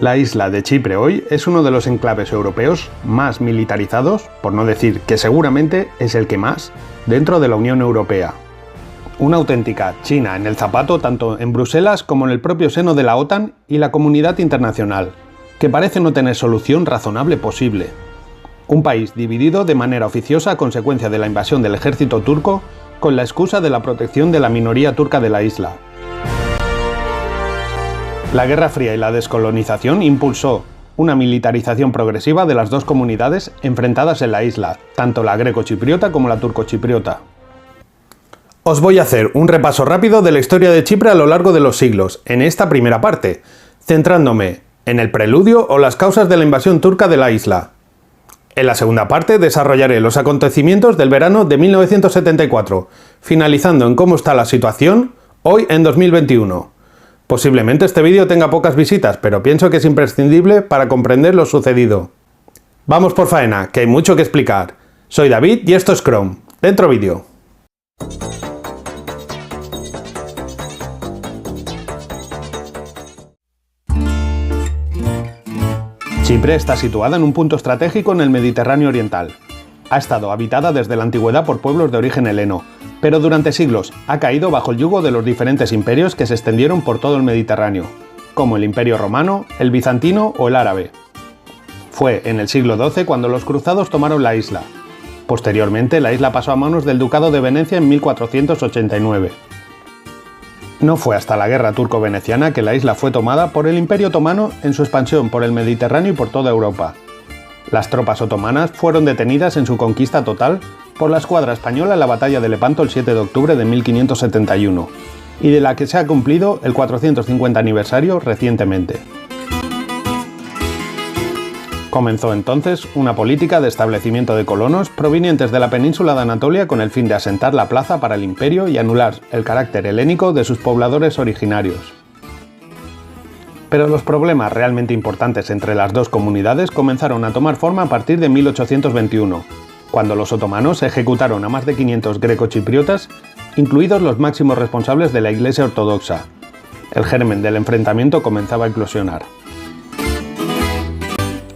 La isla de Chipre hoy es uno de los enclaves europeos más militarizados, por no decir que seguramente es el que más, dentro de la Unión Europea. Una auténtica China en el zapato tanto en Bruselas como en el propio seno de la OTAN y la comunidad internacional, que parece no tener solución razonable posible. Un país dividido de manera oficiosa a consecuencia de la invasión del ejército turco con la excusa de la protección de la minoría turca de la isla. La Guerra Fría y la descolonización impulsó una militarización progresiva de las dos comunidades enfrentadas en la isla, tanto la greco-chipriota como la turco-chipriota. Os voy a hacer un repaso rápido de la historia de Chipre a lo largo de los siglos, en esta primera parte, centrándome en el preludio o las causas de la invasión turca de la isla. En la segunda parte desarrollaré los acontecimientos del verano de 1974, finalizando en cómo está la situación hoy en 2021. Posiblemente este vídeo tenga pocas visitas, pero pienso que es imprescindible para comprender lo sucedido. Vamos por faena, que hay mucho que explicar. Soy David y esto es Chrome. Dentro vídeo. Chipre está situada en un punto estratégico en el Mediterráneo oriental. Ha estado habitada desde la antigüedad por pueblos de origen heleno, pero durante siglos ha caído bajo el yugo de los diferentes imperios que se extendieron por todo el Mediterráneo, como el Imperio Romano, el Bizantino o el Árabe. Fue en el siglo XII cuando los cruzados tomaron la isla. Posteriormente, la isla pasó a manos del Ducado de Venecia en 1489. No fue hasta la Guerra Turco-Veneciana que la isla fue tomada por el Imperio Otomano en su expansión por el Mediterráneo y por toda Europa. Las tropas otomanas fueron detenidas en su conquista total por la escuadra española en la batalla de Lepanto el 7 de octubre de 1571, y de la que se ha cumplido el 450 aniversario recientemente. Comenzó entonces una política de establecimiento de colonos provenientes de la península de Anatolia con el fin de asentar la plaza para el imperio y anular el carácter helénico de sus pobladores originarios. Pero los problemas realmente importantes entre las dos comunidades comenzaron a tomar forma a partir de 1821, cuando los otomanos ejecutaron a más de 500 grecochipriotas, incluidos los máximos responsables de la Iglesia Ortodoxa. El germen del enfrentamiento comenzaba a eclosionar.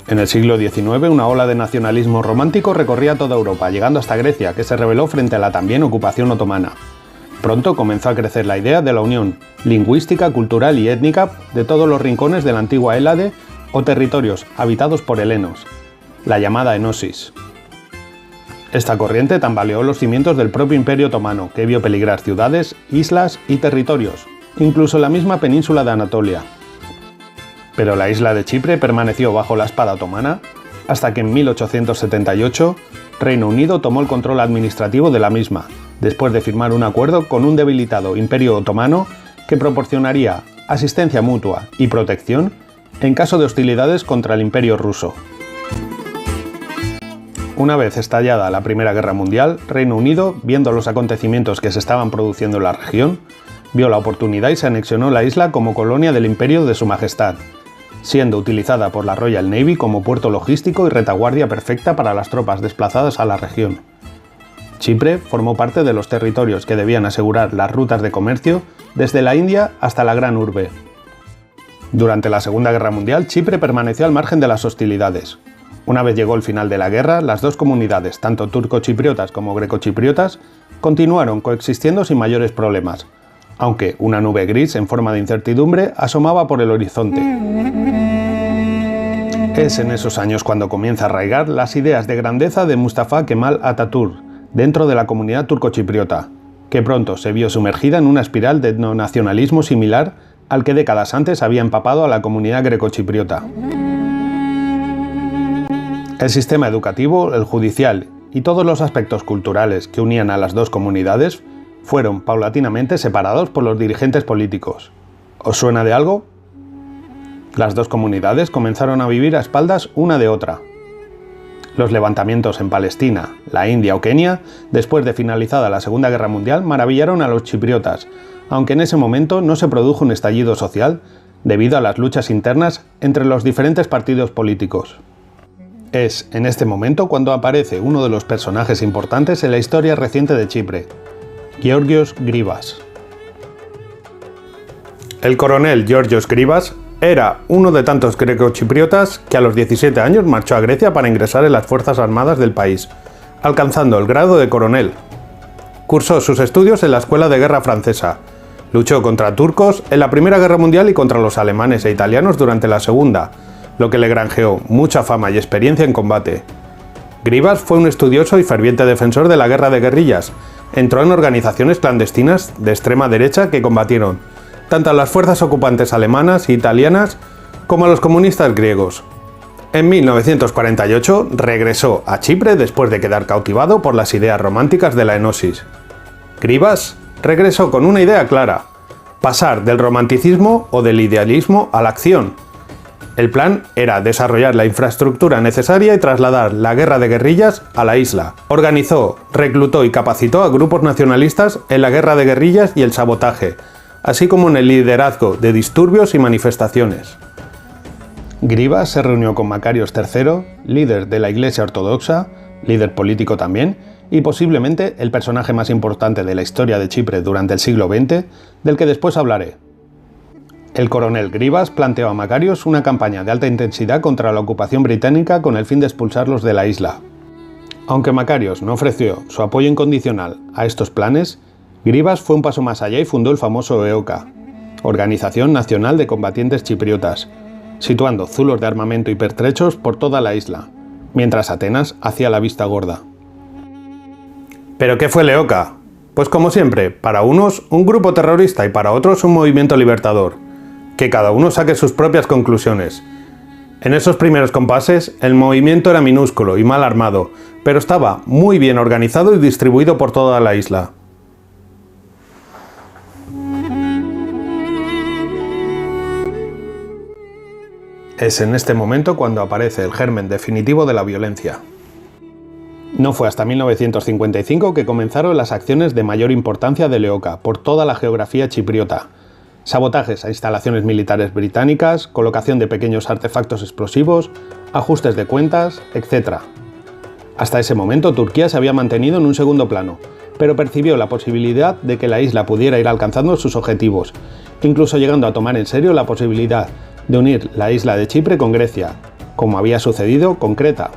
En el siglo XIX, una ola de nacionalismo romántico recorría toda Europa, llegando hasta Grecia, que se rebeló frente a la también ocupación otomana. Pronto comenzó a crecer la idea de la unión lingüística, cultural y étnica de todos los rincones de la antigua Hélade o territorios habitados por helenos, la llamada enosis. Esta corriente tambaleó los cimientos del propio Imperio Otomano, que vio peligrar ciudades, islas y territorios, incluso la misma península de Anatolia. Pero la isla de Chipre permaneció bajo la espada otomana hasta que en 1878 Reino Unido tomó el control administrativo de la misma, después de firmar un acuerdo con un debilitado Imperio Otomano que proporcionaría asistencia mutua y protección en caso de hostilidades contra el Imperio ruso. Una vez estallada la Primera Guerra Mundial, Reino Unido, viendo los acontecimientos que se estaban produciendo en la región, vio la oportunidad y se anexionó la isla como colonia del Imperio de Su Majestad, siendo utilizada por la Royal Navy como puerto logístico y retaguardia perfecta para las tropas desplazadas a la región. Chipre formó parte de los territorios que debían asegurar las rutas de comercio desde la India hasta la Gran Urbe. Durante la Segunda Guerra Mundial, Chipre permaneció al margen de las hostilidades. Una vez llegó el final de la guerra, las dos comunidades, tanto turcochipriotas como grecochipriotas, continuaron coexistiendo sin mayores problemas, aunque una nube gris en forma de incertidumbre asomaba por el horizonte. Es en esos años cuando comienza a arraigar las ideas de grandeza de Mustafa Kemal Atatürk dentro de la comunidad turcochipriota, que pronto se vio sumergida en una espiral de etnonacionalismo similar al que décadas antes había empapado a la comunidad grecochipriota. El sistema educativo, el judicial y todos los aspectos culturales que unían a las dos comunidades fueron paulatinamente separados por los dirigentes políticos. ¿Os suena de algo? Las dos comunidades comenzaron a vivir a espaldas una de otra. Los levantamientos en Palestina, la India o Kenia, después de finalizada la Segunda Guerra Mundial, maravillaron a los chipriotas, aunque en ese momento no se produjo un estallido social debido a las luchas internas entre los diferentes partidos políticos. Es en este momento cuando aparece uno de los personajes importantes en la historia reciente de Chipre, Georgios Grivas. El coronel Georgios Grivas Era uno de tantos grecochipriotas que a los 17 años marchó a Grecia para ingresar en las fuerzas armadas del país, alcanzando el grado de coronel. Cursó sus estudios en la Escuela de Guerra Francesa. Luchó contra turcos en la Primera Guerra Mundial y contra los alemanes e italianos durante la Segunda, lo que le granjeó mucha fama y experiencia en combate. Grivas fue un estudioso y ferviente defensor de la guerra de guerrillas. Entró en organizaciones clandestinas de extrema derecha que combatieron tanto a las fuerzas ocupantes alemanas e italianas como a los comunistas griegos. En 1948 regresó a Chipre después de quedar cautivado por las ideas románticas de la enosis. Grivas regresó con una idea clara: pasar del romanticismo o del idealismo a la acción. El plan era desarrollar la infraestructura necesaria y trasladar la guerra de guerrillas a la isla. Organizó, reclutó y capacitó a grupos nacionalistas en la guerra de guerrillas y el sabotaje, así como en el liderazgo de disturbios y manifestaciones. Grivas se reunió con Makarios III, líder de la Iglesia Ortodoxa, líder político también, y posiblemente el personaje más importante de la historia de Chipre durante el siglo XX, del que después hablaré. El coronel Grivas planteó a Makarios una campaña de alta intensidad contra la ocupación británica con el fin de expulsarlos de la isla. Aunque Makarios no ofreció su apoyo incondicional a estos planes, Grivas fue un paso más allá y fundó el famoso EOKA, Organización Nacional de Combatientes Chipriotas, situando zulos de armamento y pertrechos por toda la isla, mientras Atenas hacía la vista gorda. ¿Pero qué fue el EOKA? Pues como siempre, para unos un grupo terrorista y para otros un movimiento libertador. Que cada uno saque sus propias conclusiones. En esos primeros compases, el movimiento era minúsculo y mal armado, pero estaba muy bien organizado y distribuido por toda la isla. Es en este momento cuando aparece el germen definitivo de la violencia. No fue hasta 1955 que comenzaron las acciones de mayor importancia del EOKA por toda la geografía chipriota. Sabotajes a instalaciones militares británicas, colocación de pequeños artefactos explosivos, ajustes de cuentas, etc. Hasta ese momento Turquía se había mantenido en un segundo plano, pero percibió la posibilidad de que la isla pudiera ir alcanzando sus objetivos, incluso llegando a tomar en serio la posibilidad de unir la isla de Chipre con Grecia, como había sucedido con Creta.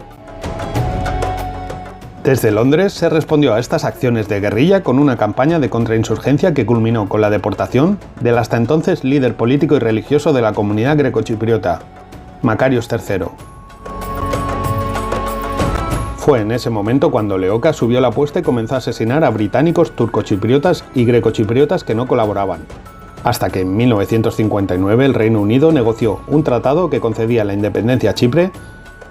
Desde Londres se respondió a estas acciones de guerrilla con una campaña de contrainsurgencia que culminó con la deportación del hasta entonces líder político y religioso de la comunidad grecochipriota, Makarios III. Fue en ese momento cuando el EOKA subió la apuesta y comenzó a asesinar a británicos, turcochipriotas y grecochipriotas que no colaboraban, hasta que en 1959 el Reino Unido negoció un tratado que concedía la independencia a Chipre,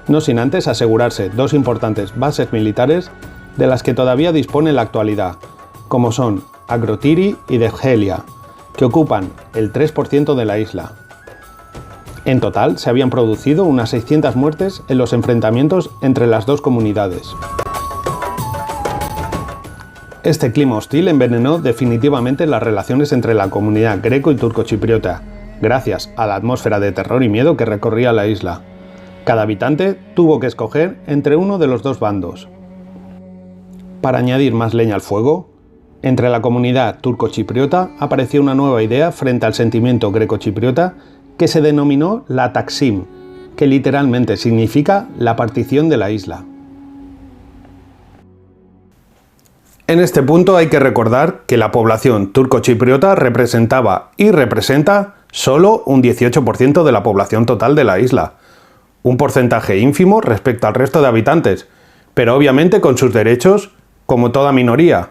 no sin antes asegurarse dos importantes bases militares de las que todavía dispone en la actualidad, como son Akrotiri y Dhekelia, que ocupan el 3% de la isla. En total se habían producido unas 600 muertes en los enfrentamientos entre las dos comunidades. Este clima hostil envenenó definitivamente las relaciones entre la comunidad greco y turcochipriota, gracias a la atmósfera de terror y miedo que recorría la isla. Cada habitante tuvo que escoger entre uno de los dos bandos. Para añadir más leña al fuego, entre la comunidad turcochipriota apareció una nueva idea frente al sentimiento grecochipriota que se denominó la Taksim, que literalmente significa la partición de la isla. En este punto hay que recordar que la población turcochipriota representaba y representa solo un 18% de la población total de la isla, un porcentaje ínfimo respecto al resto de habitantes, pero obviamente con sus derechos como toda minoría,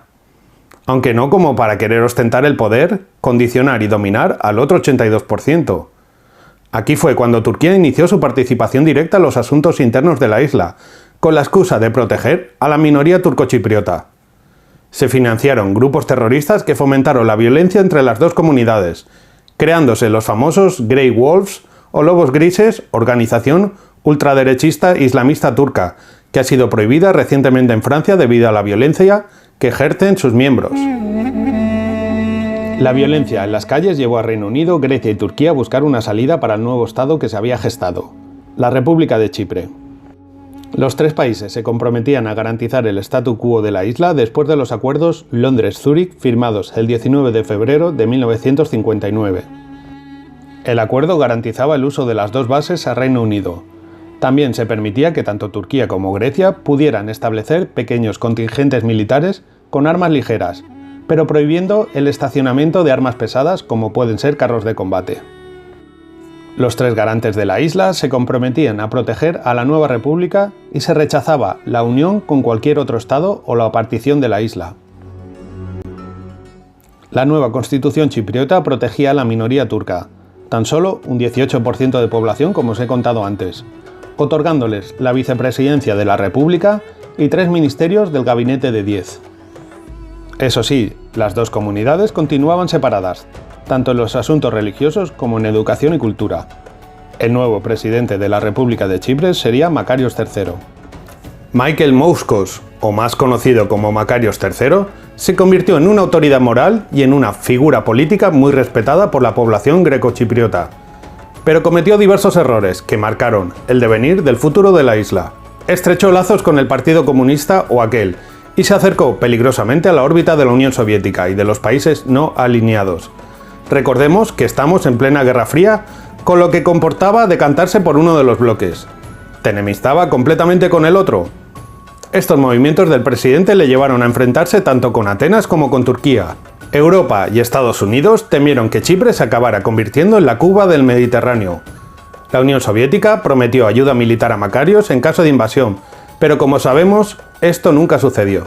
aunque no como para querer ostentar el poder, condicionar y dominar al otro 82%. Aquí fue cuando Turquía inició su participación directa en los asuntos internos de la isla, con la excusa de proteger a la minoría turcochipriota. Se financiaron grupos terroristas que fomentaron la violencia entre las dos comunidades, creándose los famosos Grey Wolves o Lobos Grises, organización ultraderechista islamista turca, que ha sido prohibida recientemente en Francia debido a la violencia que ejercen sus miembros. La violencia en las calles llevó a Reino Unido, Grecia y Turquía a buscar una salida para el nuevo estado que se había gestado, la República de Chipre. Los tres países se comprometían a garantizar el statu quo de la isla después de los acuerdos Londres-Zúrich firmados el 19 de febrero de 1959. El acuerdo garantizaba el uso de las dos bases a Reino Unido. También se permitía que tanto Turquía como Grecia pudieran establecer pequeños contingentes militares con armas ligeras, pero prohibiendo el estacionamiento de armas pesadas como pueden ser carros de combate. Los tres garantes de la isla se comprometían a proteger a la nueva república y se rechazaba la unión con cualquier otro estado o la partición de la isla. La nueva constitución chipriota protegía a la minoría turca, tan solo un 18% de población como os he contado antes, otorgándoles la vicepresidencia de la república y 3 ministerios del gabinete de 10. Eso sí, las dos comunidades continuaban separadas, tanto en los asuntos religiosos como en educación y cultura. El nuevo presidente de la República de Chipre sería Makarios III. Michael Mouscos, o más conocido como Makarios III, se convirtió en una autoridad moral y en una figura política muy respetada por la población grecochipriota. Pero cometió diversos errores que marcaron el devenir del futuro de la isla. Estrechó lazos con el Partido Comunista o aquel, y se acercó peligrosamente a la órbita de la Unión Soviética y de los países no alineados. Recordemos que estamos en plena Guerra Fría, con lo que comportaba decantarse por uno de los bloques. ¿Te enemistaba completamente con el otro? Estos movimientos del presidente le llevaron a enfrentarse tanto con Atenas como con Turquía. Europa y Estados Unidos temieron que Chipre se acabara convirtiendo en la Cuba del Mediterráneo. La Unión Soviética prometió ayuda militar a Makarios en caso de invasión, pero como sabemos, esto nunca sucedió.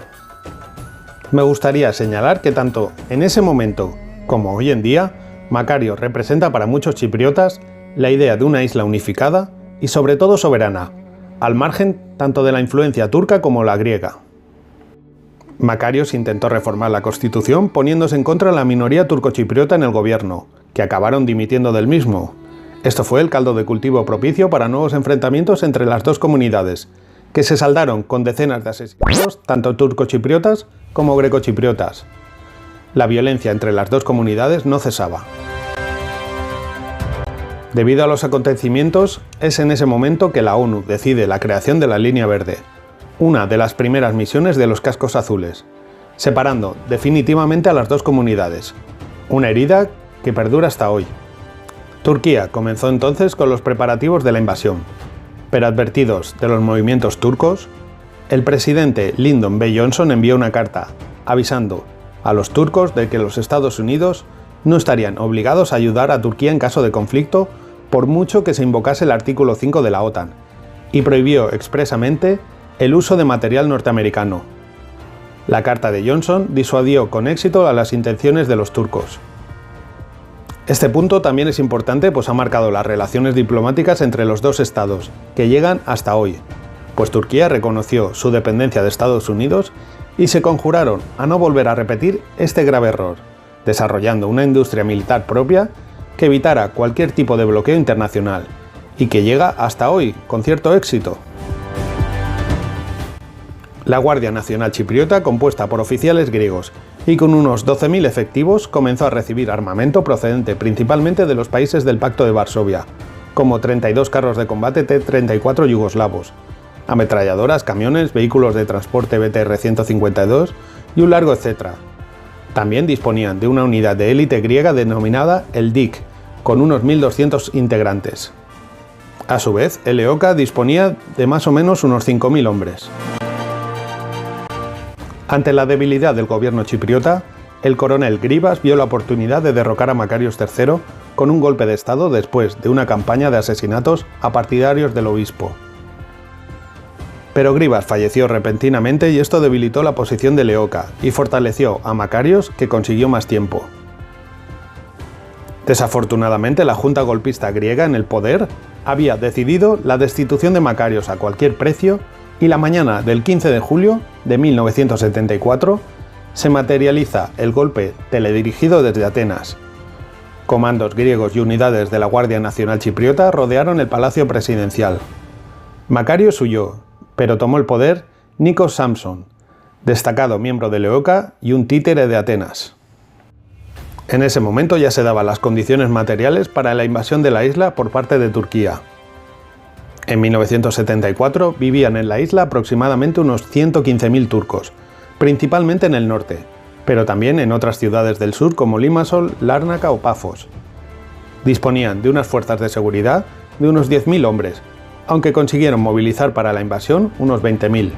Me gustaría señalar que tanto en ese momento como hoy en día, Makarios representa para muchos chipriotas la idea de una isla unificada y sobre todo soberana, al margen tanto de la influencia turca como la griega. Makarios intentó reformar la constitución poniéndose en contra de la minoría turcochipriota en el gobierno, que acabaron dimitiendo del mismo. Esto fue el caldo de cultivo propicio para nuevos enfrentamientos entre las dos comunidades, que se saldaron con decenas de asesinatos tanto turcochipriotas como grecochipriotas. La violencia entre las dos comunidades no cesaba. Debido a los acontecimientos, es en ese momento que la ONU decide la creación de la Línea Verde, una de las primeras misiones de los cascos azules, separando definitivamente a las dos comunidades, una herida que perdura hasta hoy. Turquía comenzó entonces con los preparativos de la invasión, pero advertidos de los movimientos turcos, el presidente Lyndon B. Johnson envió una carta avisando a los turcos de que los Estados Unidos no estarían obligados a ayudar a Turquía en caso de conflicto por mucho que se invocase el artículo 5 de la OTAN, y prohibió expresamente el uso de material norteamericano. La carta de Johnson disuadió con éxito a las intenciones de los turcos. Este punto también es importante pues ha marcado las relaciones diplomáticas entre los dos estados, que llegan hasta hoy, pues Turquía reconoció su dependencia de Estados Unidos y se conjuraron a no volver a repetir este grave error, desarrollando una industria militar propia que evitara cualquier tipo de bloqueo internacional, y que llega hasta hoy con cierto éxito. La Guardia Nacional Chipriota, compuesta por oficiales griegos y con unos 12.000 efectivos, comenzó a recibir armamento procedente principalmente de los países del Pacto de Varsovia, como 32 carros de combate T-34 yugoslavos, ametralladoras, camiones, vehículos de transporte BTR-152 y un largo etcétera. También disponían de una unidad de élite griega denominada el DIK, con unos 1.200 integrantes. A su vez, el EOKA disponía de más o menos unos 5.000 hombres. Ante la debilidad del gobierno chipriota, el coronel Grivas vio la oportunidad de derrocar a Makarios III con un golpe de estado después de una campaña de asesinatos a partidarios del obispo. Pero Grivas falleció repentinamente y esto debilitó la posición de EOKA y fortaleció a Makarios, que consiguió más tiempo. Desafortunadamente, la junta golpista griega en el poder había decidido la destitución de Makarios a cualquier precio y la mañana del 15 de julio de 1974 se materializa el golpe teledirigido desde Atenas. Comandos griegos y unidades de la Guardia Nacional Chipriota rodearon el palacio presidencial. Makarios huyó, pero tomó el poder Nikos Samson, destacado miembro del EOKA y un títere de Atenas. En ese momento ya se daban las condiciones materiales para la invasión de la isla por parte de Turquía. En 1974 vivían en la isla aproximadamente unos 115.000 turcos, principalmente en el norte, pero también en otras ciudades del sur como Limassol, Lárnaca o Pafos. disponían de unas fuerzas de seguridad de unos 10.000 hombres, aunque consiguieron movilizar para la invasión unos 20.000.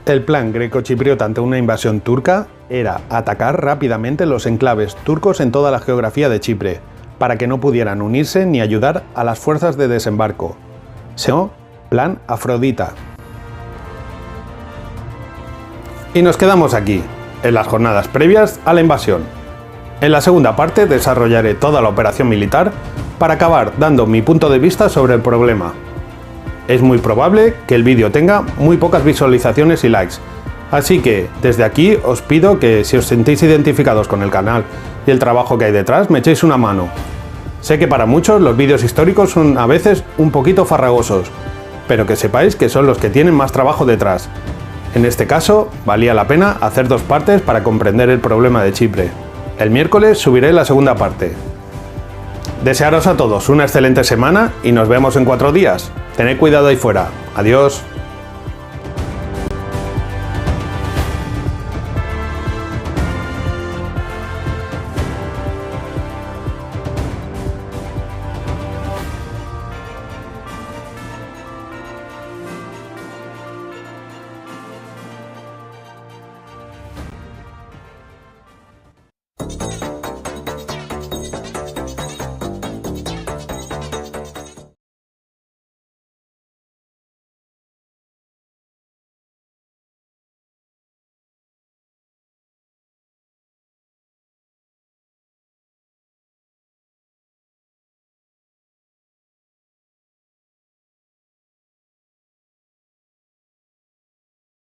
El plan greco-chipriota ante una invasión turca era atacar rápidamente los enclaves turcos en toda la geografía de Chipre, para que no pudieran unirse ni ayudar a las fuerzas de desembarco. Se llamó Plan Afrodita. Y nos quedamos aquí, en las jornadas previas a la invasión. En la segunda parte desarrollaré toda la operación militar para acabar dando mi punto de vista sobre el problema. Es muy probable que el vídeo tenga muy pocas visualizaciones y likes, así que desde aquí os pido que si os sentís identificados con el canal y el trabajo que hay detrás, me echéis una mano. Sé que para muchos los vídeos históricos son a veces un poquito farragosos, pero que sepáis que son los que tienen más trabajo detrás. En este caso, valía la pena hacer 2 partes para comprender el problema de Chipre. El miércoles subiré la segunda parte. Desearos a todos una excelente semana y nos vemos en 4 días. Tened cuidado ahí fuera. Adiós.